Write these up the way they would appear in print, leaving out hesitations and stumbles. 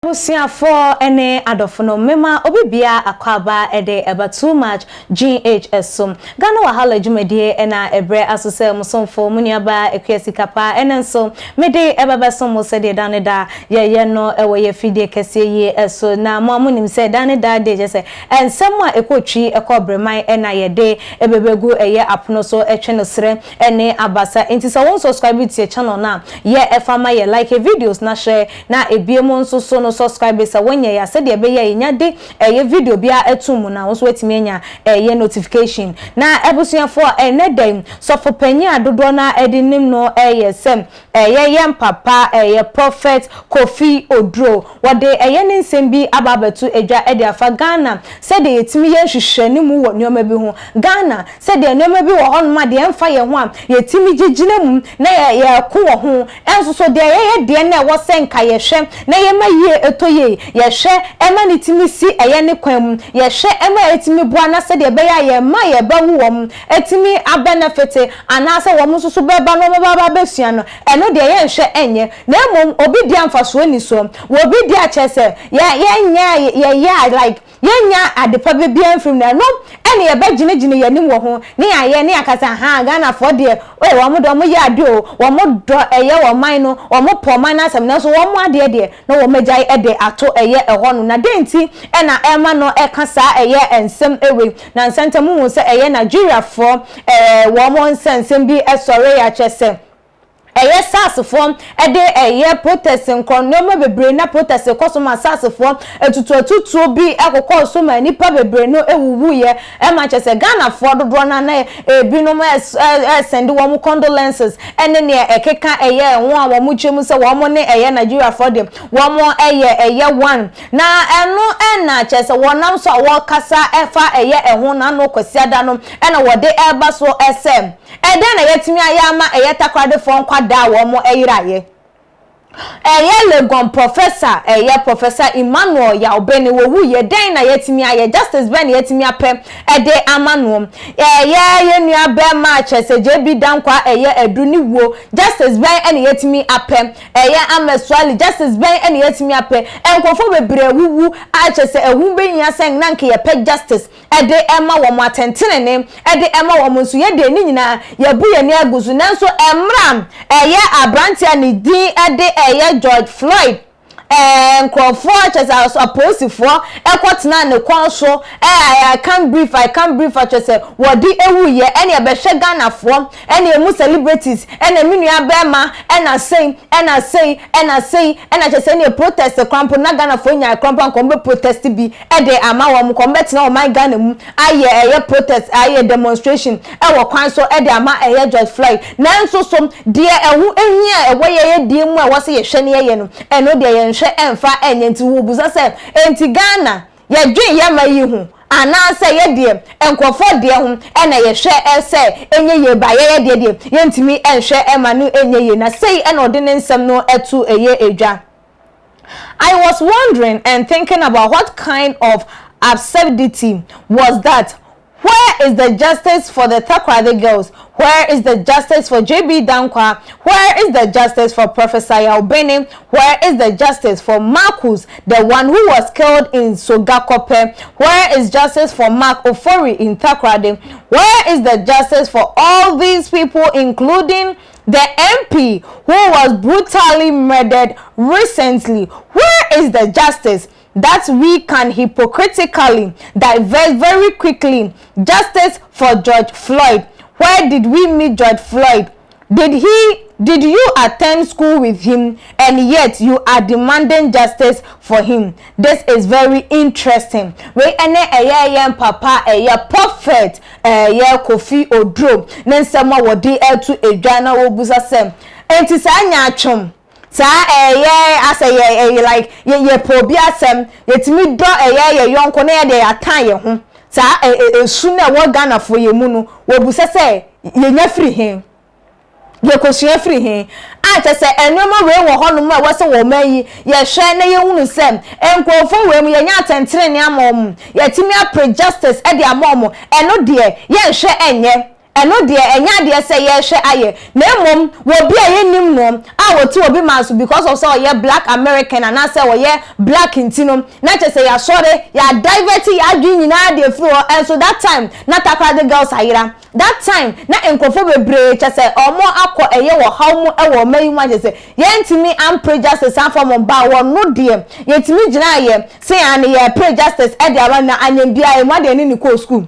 Busia for ene adofono mema obibia akwaba ede eba too much GHS Ghana wahala jumedie ena ebre asose musonfo muniaba ekwesikapa enenso mede ebaba somo sede daneda ye no ewo ye fidie kese ye eso na mo amunim se daneda de je se ensem a ekotwi ekobreman ena ye de ebebegu eye apono so etwe sere ene abasa enti so won subscribe to your channel na ye efama ye like videos na share na ebiemo nso so no subscribers when ya said de be ye nya de video bia etum na wo so wetimi nya ye notification na ebusuafo enedem so for panyi adodo na edinim no sem ye papa ye prophet Kofi Oduro wode ye nsem bi ababetu edwa ede afa Ghana said de yetimi ye hwehwani mu wo nyoma bi ho Ghana said de nyoma bi wo hon ma de emfa ye ho am yetimi gigina mu na ye ko wo ho enso so de ye de na wo senka ye hwe na ye ma ye etoye ye hwe ema ni timi si eye ne kwam ye hwe ema etimi bua na said de be ye ma ye ba wu wom etimi abenefit anase wom so be ba no ba besua no eno de ye hwe enye na mom obi di amfaso ani so obi di a chese ye like yenya adepa be bia mfim na no ene ye ba gine ye nim wo ho ne aye ne akasa ha Ghana for de we wo mo do mo ye ade o wo mo do eye wo man no wo mo po man na asem na so wo mo ade de na wo megai ede ato eye eho no na denti ena ema no ekasa eye ensem ewe na nsenta mu hu se eye Nigeria for wo mo nsensem bi esore ya chese eye sasfo ede eye protest nkronoma bebre na protest kosoma sasfo etutu bi ekokọ so ma nipa bebre no ewuwu ye e ma chese Ghana for dodo na ebinom send wo condolences ene ne ekeka eye won a wo mu chemu se wo mo ne eye Nigeria for dem wo mo eye one na eno ena chese wonam so wo kasa efa eye ehun na no kwasiada no ena wode eba so esem ede na yetimi ayama eye takrade fon da wo mo eyiraye Legon professor Emmanuel ya obeni wo wu ye den na yetimi aye justice ben yetimi apem ede amanuom ye nua be ma chese JB dankwa edu ni wo justice ben ene yetimi apem ameswali justice ben ene yetimi apem enkofo bebre wuwu a chese ehun be nya sen na nke ye pe justice ede ema wo mo atentenene ede ema wo mo nso ye de ni nyina ye bu ye ni aguzu nanso emram abrantia ni din ede George Floyd Kofi chese opposifo ekotena ne kwanso I can't breathe chese wodi ewu ye ene be hwe Ghana fo ene emu celebrities ene minua bema ena say chese ne protest crampo na Ghana fo nya crampo nkombe protest bi ede ama wo mko betena o my Ghana mu aye protest aye demonstration ewo kwanso ede ama George Floyd nanso so de ehu ehia ewo ye die mu a wo se ye hwe ne ye no eno de ye enfa enye nti wo buza se enti Ghana ye dwen ye mayi hu ana se ye de enkofo de hu ena ye hwe ese enye ye ba ye de ye ntimi enhwe emanu enye ye na sei ena ode ne nsem no etu eye edwa. I was wondering and thinking about what kind of absurdity was that. Where is the justice for the Takrade girls? Where is the justice for JB Dankwa? Where is the justice for Professor Yaubeni? Where is the justice for Marcus, the one who was killed in Sogakope? Where is justice for Mark Ofori in Takrade? Where is the justice for all these people, including the MP who was brutally murdered recently? Where is the justice that we can hypocritically divert very quickly? Justice for George Floyd. Where did we meet George Floyd? Did you attend school with him and yet you are demanding justice for him? This is very interesting. We ene papa prophet Kofi Oduro nensema wodi etu edwana wo busa sem enti sa nya atwom sa like ye pobi asem yetimi do ye yonko na ye de atan ye ho sa esu na wo Ghana fo ye mu no wo busa se ye nya free hin ye kosua free hin a chese enoma we wo ho no ma wo se wo mayi ye hwe na ye hunu sem enkofo we mu ye nya atentere ne amom ye timi apre justice e de amom eno de ye hwe enye eno de enya de say ye hwe aye na emom wo bi a yenim no a wo ti obi maso because of say ye black American and say wo ye black intino na che say ya sore ya divert ya adwi nyina de fro and so that time na takra the girls ayira that time na enkofo bebre che say omo akọ eye wo haw mu e wo mayi mu che say ye ntimi am pray justice am for mo ba wo no de ye ntimi gina ye say an ye pray justice e de aba na anyam bia e mo de ni ko school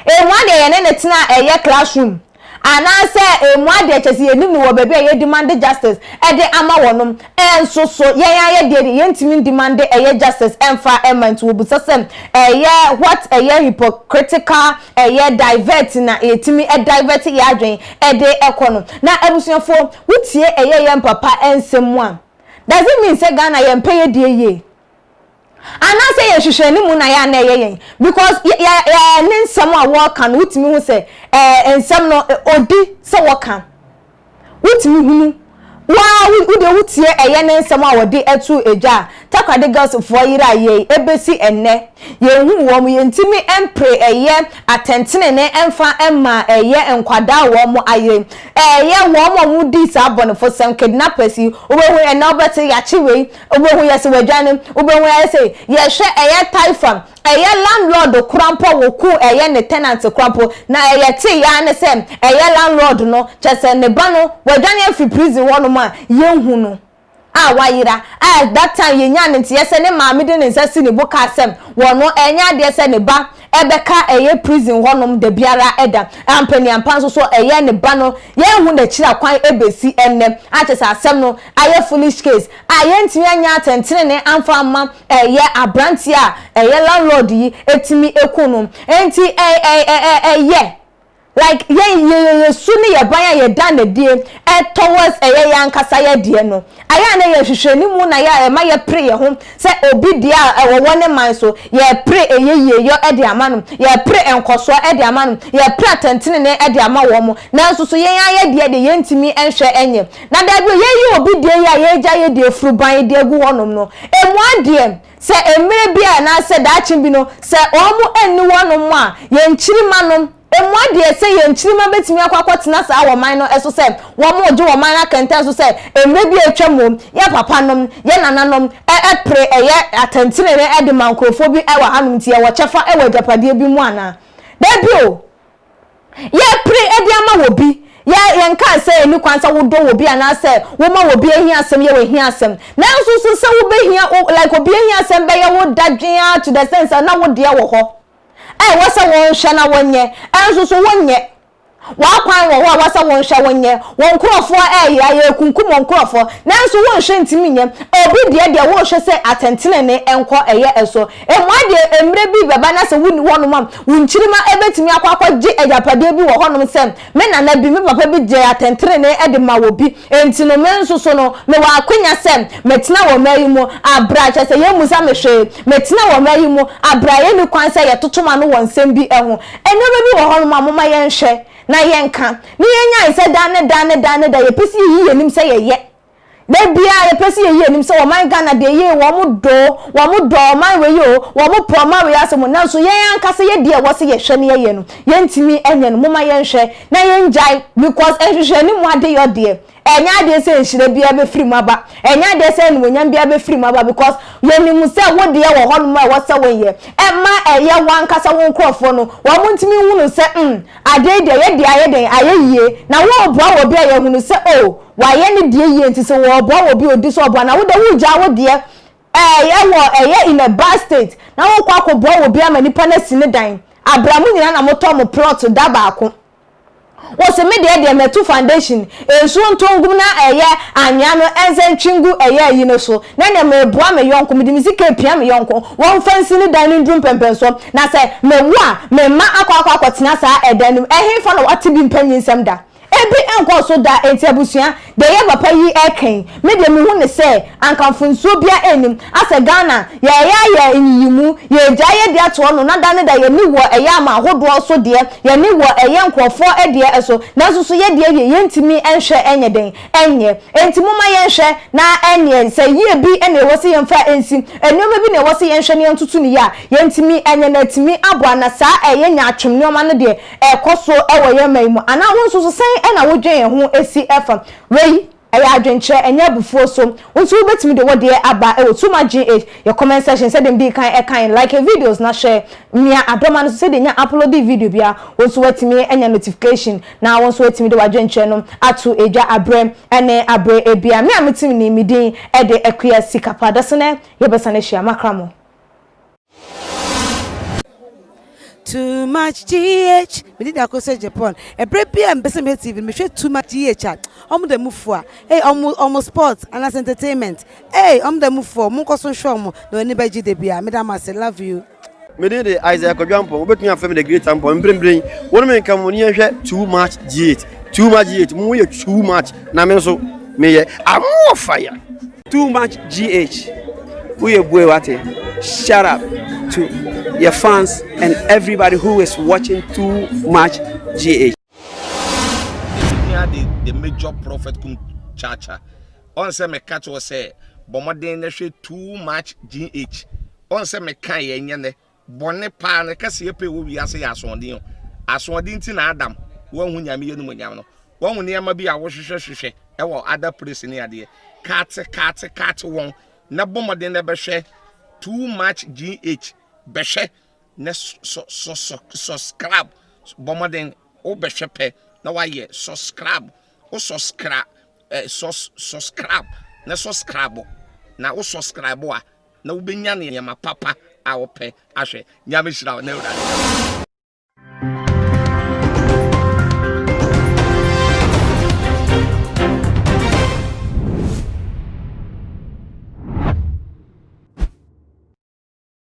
e mo de ye ne tina eye classroom anase emwade chese yenim no wo bebe ye demand justice e de ama wonom enso so ye de ye ntimi demand eye justice emfa emant wo busasem eye what eye hypocritical eye divert na etimi e divert ye adwen e de ekono na ebusuafo wutie eye ye mpapa ensem a does it mean say Ghana ye mpeye die ye anase ye hwehwani mu na ya na ye because ya nsem a wo kan wutimi hu say ensem no odi se wo kan wutimi hunu wa wude wutie eye ne nsem a wodi etu eja takwade girls for yira ye ebesi enne ye hu wo mu ye ntimi empre eye atentene ne emfa emma eye enkwada wo mu aye wo mu di sabon for some kidnappers obehu e na obeti ya chiwe obehu ye se wadwane obehu ye se ye hwe eye typhoon eye landlord krampo wo ku eye ne tenant krampo na eye ti ya ne se eye landlord no chese ne ba no wadwane afi prison wono ma ye hu no wayira at that time ye nya ne ntie se ne maame de ne nsasi ne boka asem wono enya de se ne ba ebeka eye prison honom de biara eda ampani ampanso so eye ne ba no ye hu na kira kwan ebesi enne atesa asem no aye foolish case aye ntimi anya atentene ne amfa ama eye abranti a eye landlord yi etimi ekunum enti eye like ye suni ye banya ye dan de die towards eye yankasa ye die no aya na ye hwehwani mu na ye ma ye pray ye ho se obi dia wo wone man so ye pray eye yo e de amanu ye pray enkoso e de amanu ye pray atentene ne e de ama wo mo na nso so ye aye die de ye ntimi enhwe enye na da bi ye obi die ya ye ja ye de furu ban de gu wonom no emu adie se emere bia na se da chimbi no se omu enni wonom a ye nchiri manom emwade se ye nchirima betimi akwakotena sa wo man no eso se wo mo oje wo man akanta so se emre bi atwam ya papa nom ye nananom pre eye atentene ne ede mankrofo bi e wa hanum tie wo chefa e wa japade bi mu ana da bio ye pre ede ama wo bi ye nka se eni kwansa wo do wo bi ana se wo ma wo bi ehia asem ye wo ehia asem na nso so se wo be hia like obi ehia asem be ye wo dadwen to the sense na wo de wo ho wasa won hwe na wonye enso so wonye wa kwan wo ho wasa won hwe wonye won krofo ya kunkum won krofo na enso won hwe ntimi nye obi de wo hwe se atentene ne enko eye eso emwade emre bi baba na se wuni wonu mam wunchirima ebetimi akwakwa ji ejapade bi wo honum sem me na bi me papa bi je atentene ne ede ma wo bi entino me enso so no me wa akwanya sem metina wo mayimu abra che se ye musa me hwe metina wo mayimu abra ye ni kwan se ye totoma no won sem bi eho enebe bi wo honum amoma ye nhwe na yenka ni yenya ise dane da ye pesi yi yenim se ye de bia ye pesi ye yenim se wo man Ghana de ye wo mu do man we yo wo mu pro man we asem na so yenka se ye de wo se ye hwe ne ye no yentimi enye no moma ye nhwe na yenjai because ehwehwe ni mu ade yo de enya de se nhire bia be free maba enya de se ni wonyam bia be free maba because yenim se wo de ye wo hono ma wo se wo ye ema eye wankasa won krofo no wo mu ntimi hunu se ade de ye de ayeye na wo boa wo bia ye hunu se wa ye ni de ye nti se wo boa wo bia odi so boa na wo de wo ja wo de eye in a bad state na wo kwa ko boa wo bia manipa na sine dan abramu nyina na moto mo plot da baako wose me de metu foundation enso ntongum na eye anya no enzentwingu eye yi no so na ne me boa me yonko me dimisi ka pia me yonko won fansi ni dan ndrum pempenso na se me wo a me ma akwa tena sa edanim ehemfa na wate bi mpanyinsam da ebi enko so da enti abusua de ye papa yi eken me de me hu ne se ankamfo nsuo bia enim ase Ghana ye enyimu ye gyaye de ato no na da ne da ye ni wo eye ama hodo so de ye ni wo eye nkrofo de eso na so ye de ye ntimi enhwe enye den enye enti moma ye nhwe na enye se ye bi ene wo se ye mfa ensi enoma bi ne wo se ye nhwe ne ntutu ne ya ye ntimi enye na timi abo na sa eye nya atwem ne oma no de ekoso ewo ye maimu ana wo so sen ena wo dwen ye ho esi efa wei aya adwenche enya bufuo so wonso betimi de wode aba e otuma GH your comment section say dem bi kan like a videos na share mia adoma no say de nya upload the video bia wonso wetimi enya notification na wonso wetimi de wadwenche no atu eja abrem ene abre ebia me ametimi ni midin e de ekua sikapa dasene ye besane hia makramo. Too much GH. We did that say Japan. A break and best TV. Me share too much GH. The move for. Hey, almost sports and as entertainment. Hey, the move for. Munko so show mo. No anybody GDB. Madam, I say love you. Me did the Isaac Ojampo. But me and family the great tempo. Bring. One man come when you share too much GH. Too much GH. More too much. Na me so me I'm more fire. Too much GH. We are boy what? Shut up to your fans and everybody who is watching too much GH. The major prophet kum chacha. On say me catch was say, bomoden na hwe too much GH. On say me kan ye nyane, bone pa na kase ye pe wo wiase ya asondin. Asondin ti na Adam, wo hu nyame ye no nyam no. Wo hu ne ma bi a wo hwehwehwehwe e wo other place ni ade. Kat won na bomoden na be hwe too much GH. Beshe ne subscribe bomoden o beshe pe na wa ye subscribe o subscribe subscribe na subscribe na o subscribe a na wo benya ne ma papa a wo pe ahwe nyame hira na ewura